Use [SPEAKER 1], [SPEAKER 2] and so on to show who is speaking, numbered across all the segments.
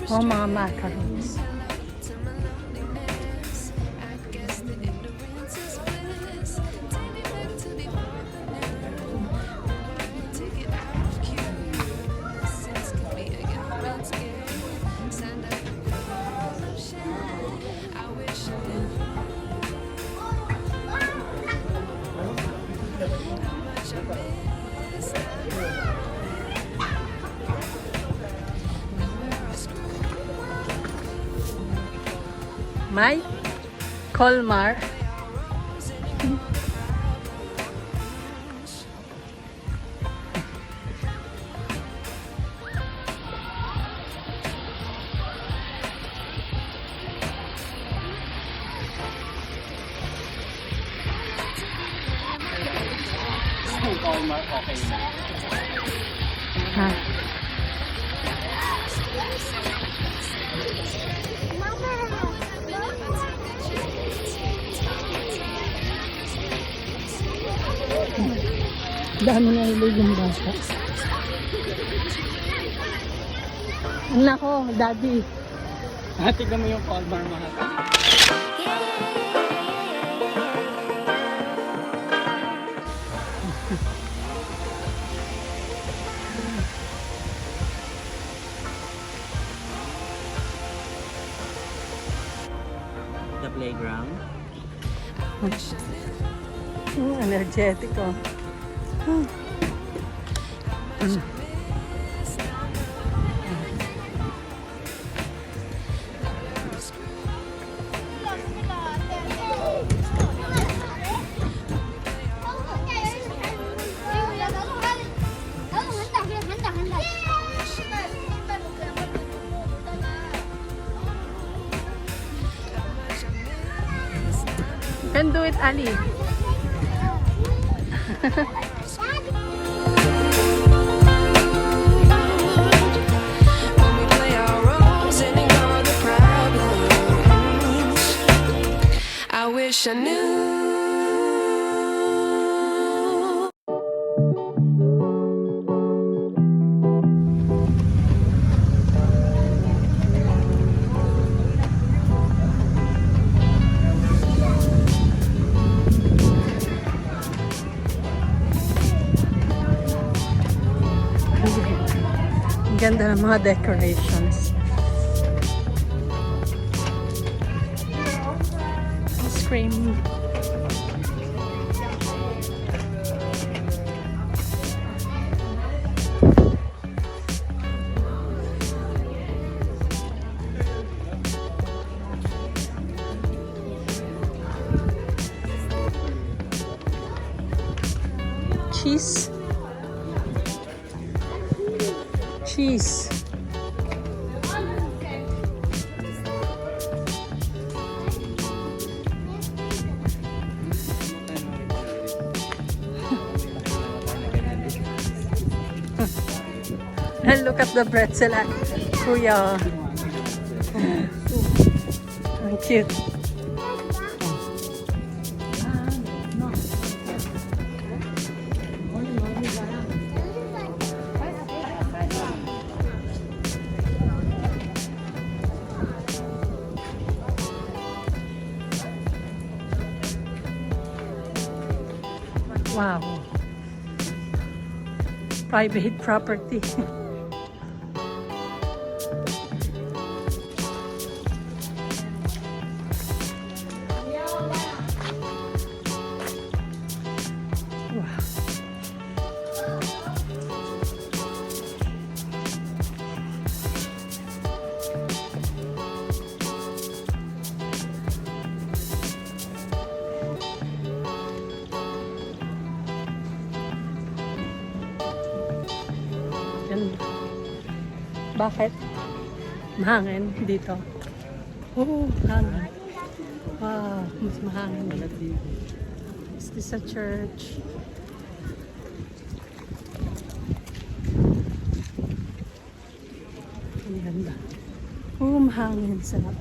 [SPEAKER 1] Oh, mga macarons. May Colmar.
[SPEAKER 2] Colmar, okay na.
[SPEAKER 1] Ha. Dami na ilig yung bata. Nako, daddy.
[SPEAKER 2] Tignan mo yung Colmar, mga. The playground.
[SPEAKER 1] Energetic, oh. Can do it, Ali.
[SPEAKER 3] I wish I knew.
[SPEAKER 1] Ang ganda ng mga decorations. Ice cream. Cheese. Cheese. And look at the pretzel, Kuya. Ang cute. Wow. Private property. Bakit? Mahangin dito. Oh, hangin. Wow, mas mahangin dito. Is this a church? Ang ganda. Oh, mahangin. Sarap.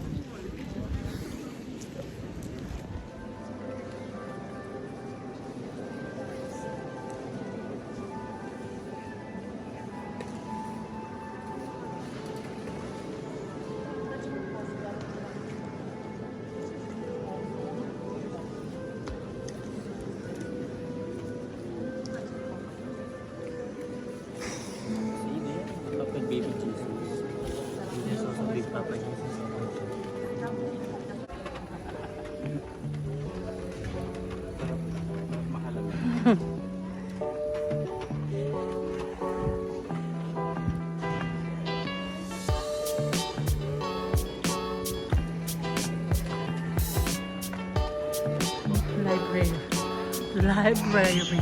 [SPEAKER 1] library. Library.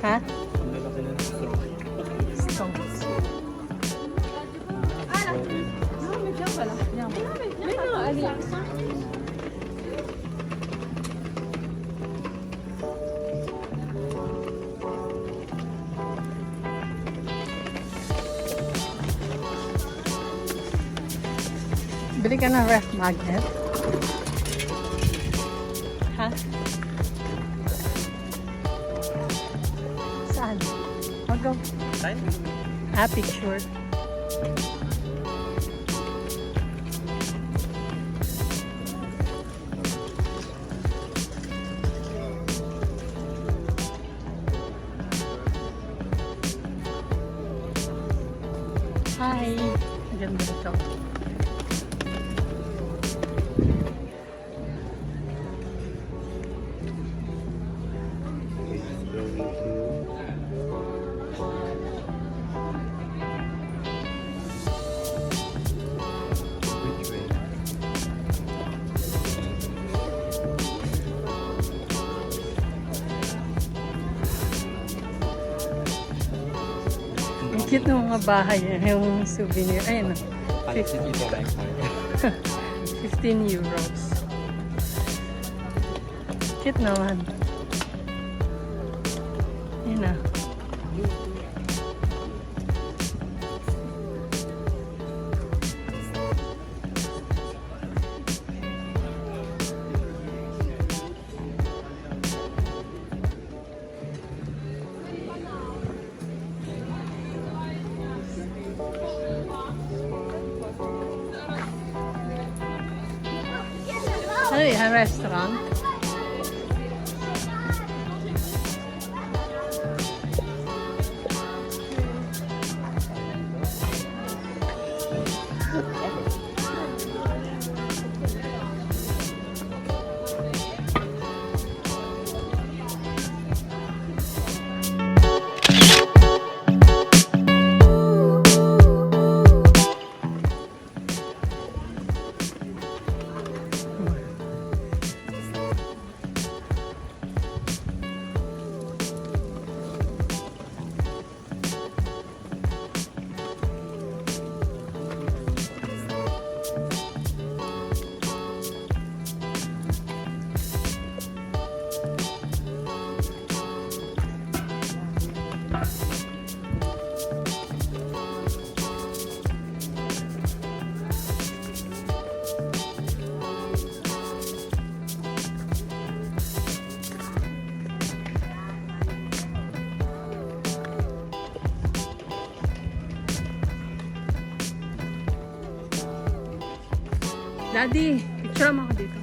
[SPEAKER 1] Ha? Stones. Bili ka ng ref magnet. Ha? Saan? I'll go. Ah, picture. Hi! Ganda ito. Ang cute ng mga bahay, yung souvenir. Ayun, 15 euros. Cute naman. Ayun na. Ano yan? Restaurant? Daddy, picture mo ako dito.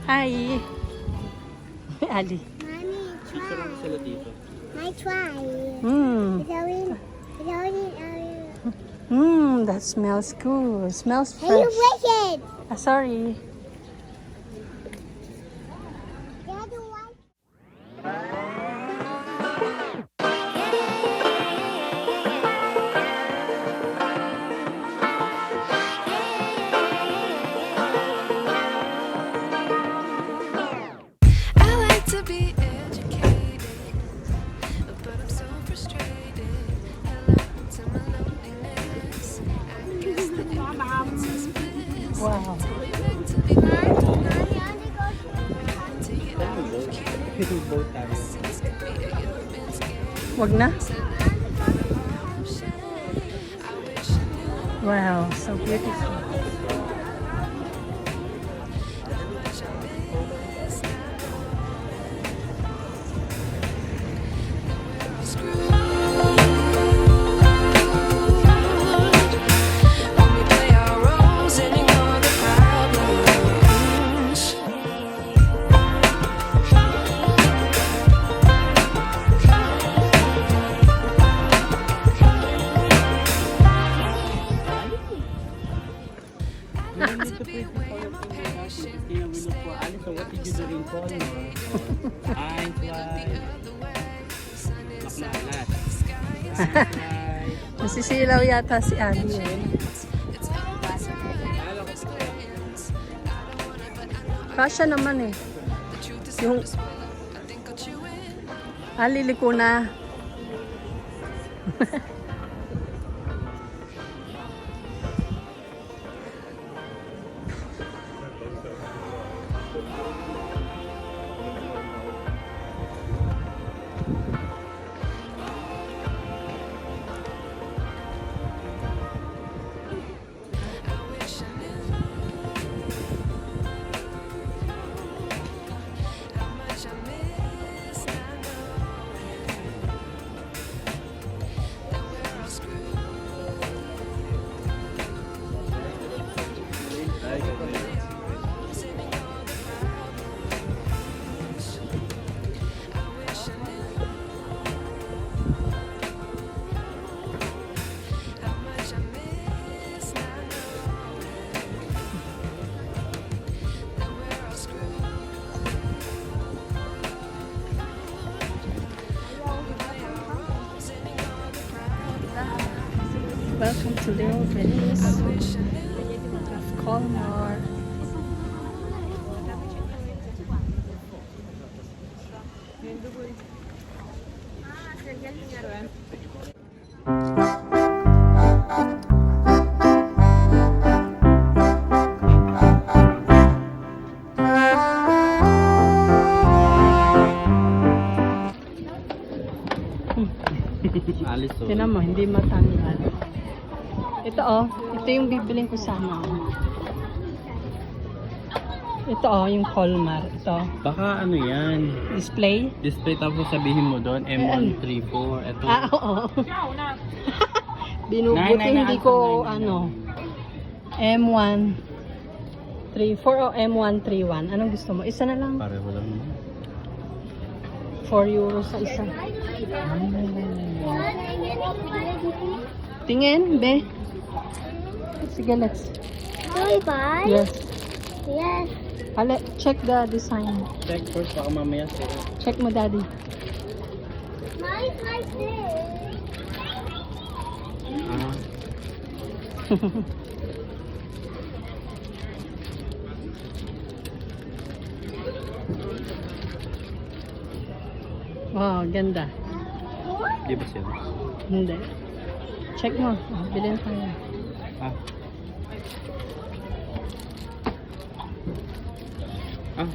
[SPEAKER 1] Hi! Ali.
[SPEAKER 3] Mommy,
[SPEAKER 2] Picture mo sila dito.
[SPEAKER 3] I try.
[SPEAKER 1] That smells good. Smells
[SPEAKER 3] Hey, you
[SPEAKER 1] fresh.
[SPEAKER 3] break it.
[SPEAKER 1] Sorry.
[SPEAKER 3] The other one.
[SPEAKER 4] I like to be educated, but I'm so frustrated. Hello to my loneliness. I guess the ignorance is bliss.
[SPEAKER 1] Wow.
[SPEAKER 4] Take me back to
[SPEAKER 1] Wag na. Wow, so beautiful.
[SPEAKER 4] We play our roles and ignore the problems.
[SPEAKER 2] Here we look for Ali. So what did you do in Colmar? Ein, zwei. Makmalat.
[SPEAKER 1] Nasisilaw yata si Ali. Kasha naman eh. Yung Ali, liko na. Welcome to Little Venice of Colmar.
[SPEAKER 2] Alis so.
[SPEAKER 1] Tinan mo, hindi matanggal. Ito oh, ito yung bibiling ko sana. Ito oh, yung Colmar. Ito.
[SPEAKER 2] Baka ano yan?
[SPEAKER 1] Display.
[SPEAKER 2] Display tapos sabihin mo doon M134. Ito.
[SPEAKER 1] Ah, oo. Binubuti hindi ko ano. M134 o M131. Anong gusto mo? Isa na lang.
[SPEAKER 2] Pareho lang naman.
[SPEAKER 1] 4 euros sa isa. Tingin, be. Sige, let's.
[SPEAKER 3] Toy buy?
[SPEAKER 1] Yes.
[SPEAKER 3] Yes.
[SPEAKER 1] Ale, check the design.
[SPEAKER 2] Check first baka mamaya sila.
[SPEAKER 1] Check mo, daddy.
[SPEAKER 3] Mine's like this.
[SPEAKER 2] Ah.
[SPEAKER 1] Wow, ganda.
[SPEAKER 2] Di ba sila?
[SPEAKER 1] Hindi. Check mo. Oh, bilhin tayo.
[SPEAKER 2] Ah. Ah.